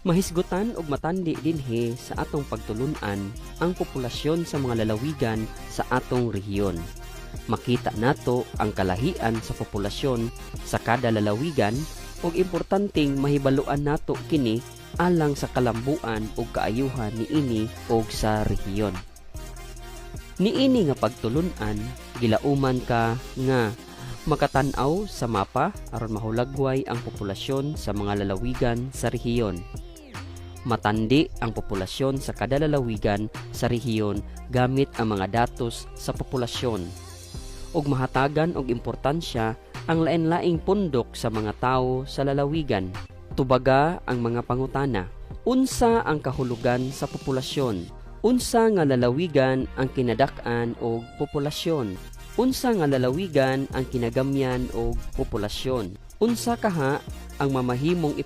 Mahisgutan og matandi dinhi sa atong pagtulun-an ang populasyon sa mga lalawigan sa atong rehiyon. Makita nato ang kalahian sa populasyon sa kada lalawigan ug importanteng mahibaluan nato kini alang sa kalambuan ug kaayuhan niini ug sa rehiyon. Niini nga pagtulun-an gilauman ka nga makatan-aw sa mapa aron mahulagway ang populasyon sa mga lalawigan sa rehiyon. Matandi ang populasyon sa kada lalawigan sa rehiyon gamit ang mga datos sa populasyon ug mahatagan og importansya ang lain-laing pundok sa mga tawo sa lalawigan. Tubaga ang mga pangutana. Unsa ang kahulugan sa populasyon? Unsa nga lalawigan ang kinadak-an og populasyon? Unsa nga lalawigan ang kinagamyan og populasyon? Unsa kaha ang mamahimong